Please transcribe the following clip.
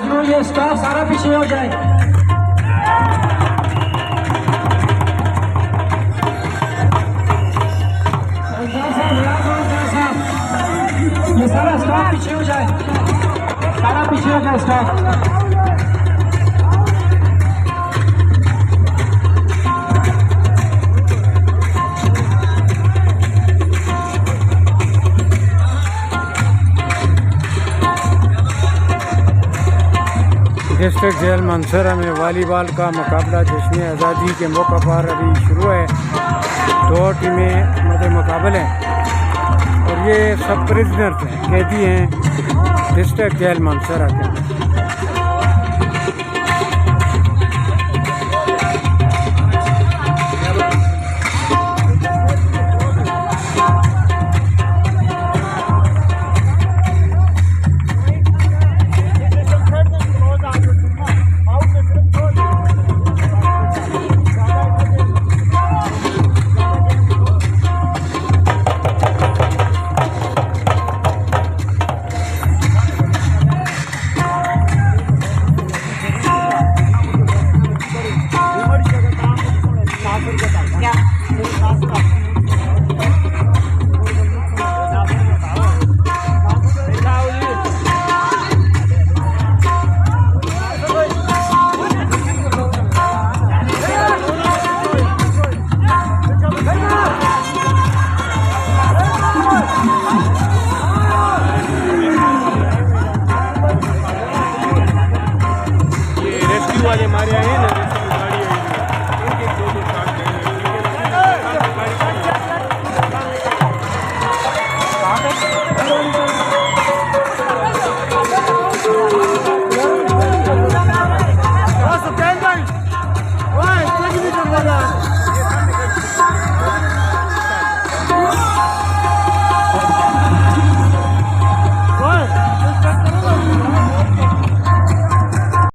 مجموع یہ اسٹاف سارا پیچھے ہو جائے. یہ سارا اسٹاف پیچھے ہو جائے, سارا پیچھے ہو جائے اسٹاف. ڈسٹرکٹ جیل مانسہرہ میں والی بال کا مقابلہ جشن آزادی کے موقع پر ابھی شروع ہے. 2 ٹیمیں مقابل ہیں اور یہ سب پرزنرز ہیں, قیدی ہیں ڈسٹرکٹ جیل مانسہرہ کے. वाले हमारे आए हैं ना.